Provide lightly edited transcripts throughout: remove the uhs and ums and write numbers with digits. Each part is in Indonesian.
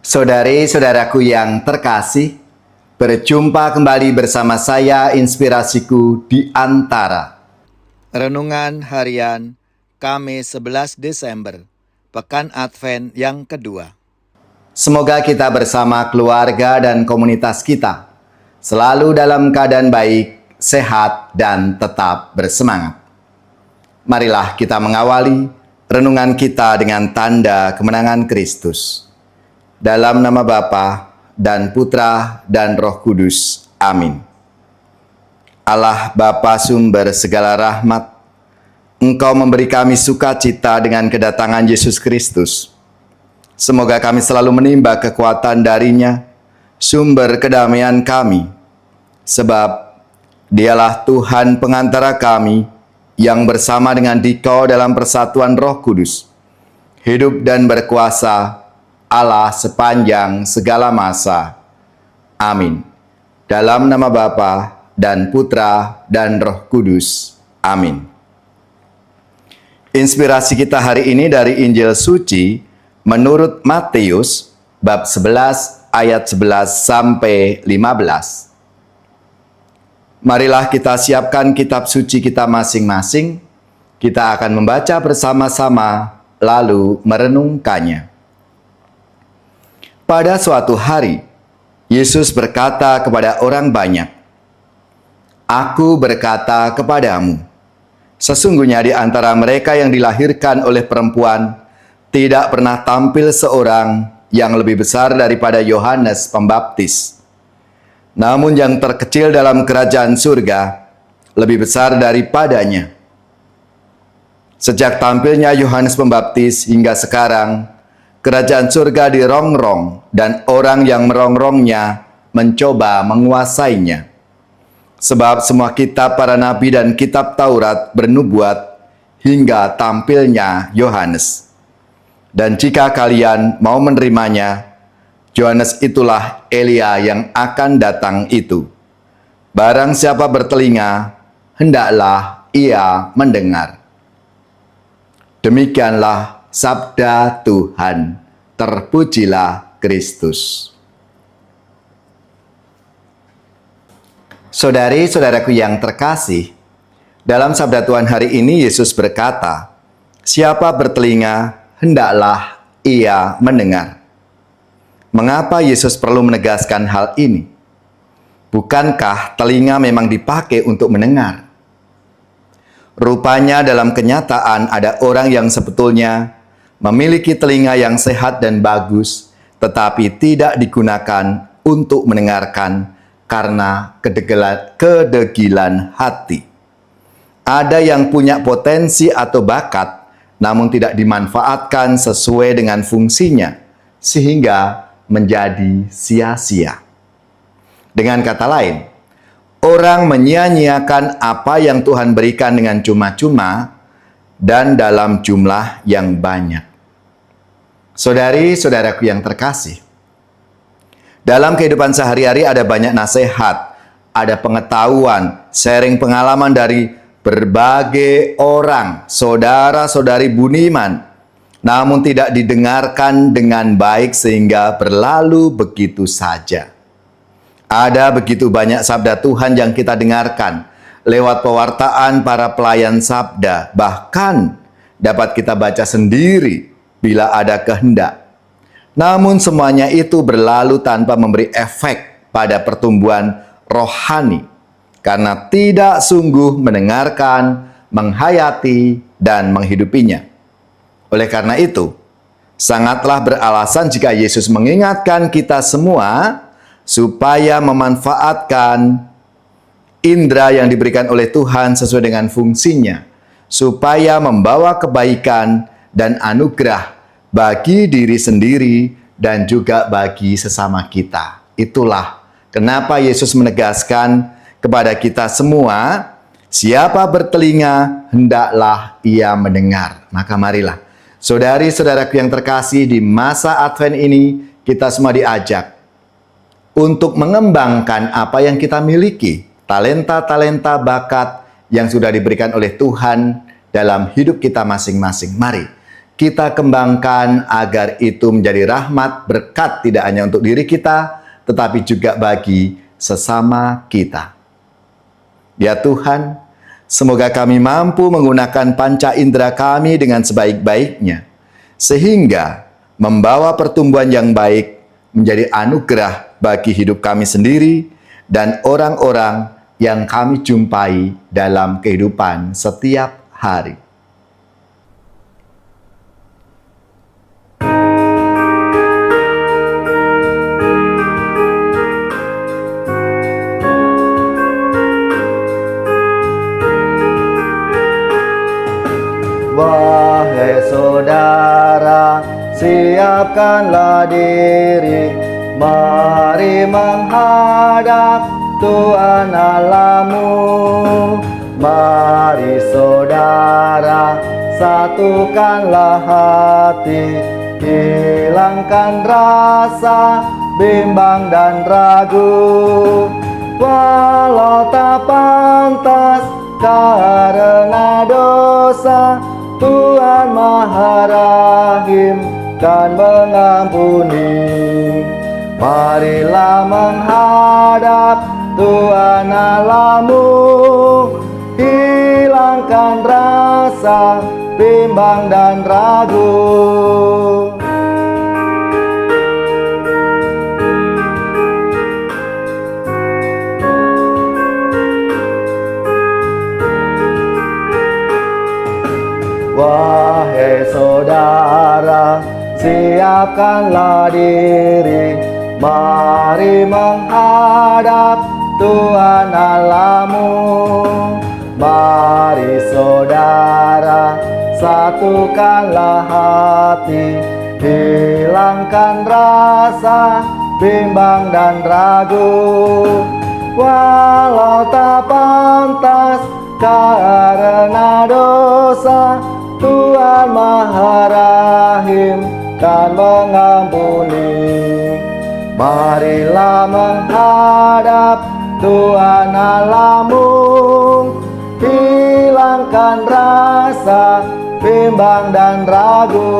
Saudari-saudaraku yang terkasih, berjumpa kembali bersama saya Inspirasiku di Antara. Renungan Harian Kamis 11 Desember, Pekan Advent yang kedua. Semoga kita bersama keluarga dan komunitas kita selalu dalam keadaan baik, sehat, dan tetap bersemangat. Marilah kita mengawali renungan kita dengan tanda kemenangan Kristus. Dalam nama Bapa dan Putra dan Roh Kudus. Amin. Allah Bapa sumber segala rahmat, Engkau memberi kami sukacita dengan kedatangan Yesus Kristus. Semoga kami selalu menimba kekuatan darinya, sumber kedamaian kami. Sebab Dialah Tuhan pengantara kami yang bersama dengan Dikau dalam persatuan Roh Kudus, hidup dan berkuasa Allah sepanjang segala masa. Amin. Dalam nama Bapa dan Putra dan Roh Kudus. Amin. Inspirasi kita hari ini dari Injil Suci menurut Matius bab 11 ayat 11 sampai 15. Marilah kita siapkan kitab suci kita masing-masing. Kita akan membaca bersama-sama lalu merenungkannya. Pada suatu hari, Yesus berkata kepada orang banyak, "Aku berkata kepadamu, sesungguhnya di antara mereka yang dilahirkan oleh perempuan, tidak pernah tampil seorang yang lebih besar daripada Yohanes Pembaptis. Namun yang terkecil dalam kerajaan surga lebih besar daripadanya. Sejak tampilnya Yohanes Pembaptis hingga sekarang, kerajaan surga dirongrong dan orang yang merongrongnya mencoba menguasainya. Sebab semua kitab para nabi dan kitab Taurat bernubuat hingga tampilnya Yohanes. Dan jika kalian mau menerimanya, Yohanes itulah Elia yang akan datang itu. Barang siapa bertelinga, hendaklah ia mendengar." Demikianlah sabda Tuhan. Terpujilah Kristus. Saudari-saudaraku yang terkasih, dalam sabda Tuhan hari ini Yesus berkata, "Siapa bertelinga, hendaklah ia mendengar." Mengapa Yesus perlu menegaskan hal ini? Bukankah telinga memang dipakai untuk mendengar? Rupanya dalam kenyataan ada orang yang sebetulnya memiliki telinga yang sehat dan bagus, tetapi tidak digunakan untuk mendengarkan karena kedegilan hati. Ada yang punya potensi atau bakat, namun tidak dimanfaatkan sesuai dengan fungsinya, sehingga menjadi sia-sia. Dengan kata lain, orang menyia-nyiakan apa yang Tuhan berikan dengan cuma-cuma dan dalam jumlah yang banyak. Saudari-saudaraku yang terkasih, dalam kehidupan sehari-hari ada banyak nasihat, ada pengetahuan, sharing pengalaman dari berbagai orang, saudara-saudari budiman, namun tidak didengarkan dengan baik sehingga berlalu begitu saja. Ada begitu banyak sabda Tuhan yang kita dengarkan lewat pewartaan para pelayan sabda, bahkan dapat kita baca sendiri bila ada kehendak. Namun semuanya itu berlalu tanpa memberi efek pada pertumbuhan rohani, karena tidak sungguh mendengarkan, menghayati, dan menghidupinya. Oleh karena itu, sangatlah beralasan jika Yesus mengingatkan kita semua supaya memanfaatkan indera yang diberikan oleh Tuhan sesuai dengan fungsinya, supaya membawa kebaikan dan anugerah bagi diri sendiri dan juga bagi sesama kita. Itulah kenapa Yesus menegaskan kepada kita semua, siapa bertelinga, hendaklah ia mendengar. Maka marilah, saudari-saudaraku yang terkasih, di masa Advent ini kita semua diajak untuk mengembangkan apa yang kita miliki, talenta-talenta bakat yang sudah diberikan oleh Tuhan dalam hidup kita masing-masing. Mari kita kembangkan agar itu menjadi rahmat berkat tidak hanya untuk diri kita, tetapi juga bagi sesama kita. Ya Tuhan, semoga kami mampu menggunakan panca indera kami dengan sebaik-baiknya, sehingga membawa pertumbuhan yang baik menjadi anugerah bagi hidup kami sendiri dan orang-orang yang kami jumpai dalam kehidupan setiap hari. Wahai saudara, siapkanlah diri, mari menghadap Tuhan Allahmu. Mari saudara, satukanlah hati, hilangkan rasa bimbang dan ragu. Walau tak pantas karena dosa, Tuhan Maha Rahim dan mengampuni. Marilah menghadap Tuhan Allahmu, hilangkan rasa bimbang dan ragu. Wahai saudara, siapkanlah diri, mari menghadap Tuhan Allahmu. Mari saudara, satukanlah hati, hilangkan rasa bimbang dan ragu. Walau tak pantas karena dosa, Tuhan Maha Rahim dan mengampuni. Marilah menghadap Tuhan Allahmu, hilangkan rasa bimbang dan ragu.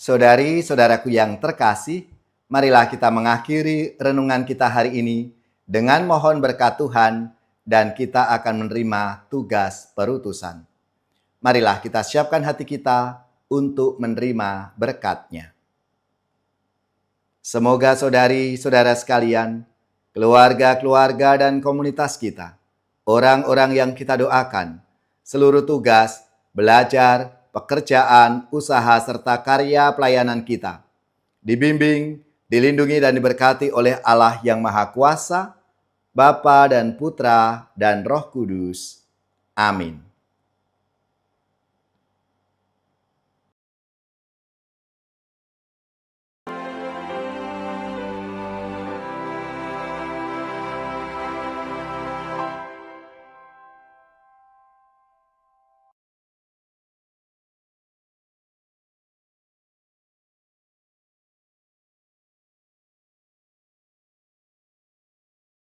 Saudari-saudaraku yang terkasih, marilah kita mengakhiri renungan kita hari ini dengan mohon berkat Tuhan, dan kita akan menerima tugas perutusan. Marilah kita siapkan hati kita untuk menerima berkat-Nya. Semoga saudari-saudara sekalian, keluarga-keluarga dan komunitas kita, orang-orang yang kita doakan, seluruh tugas, belajar, pekerjaan, usaha, serta karya pelayanan kita, dibimbing, dilindungi dan diberkati oleh Allah yang Maha Kuasa, Bapa dan Putra dan Roh Kudus. Amin.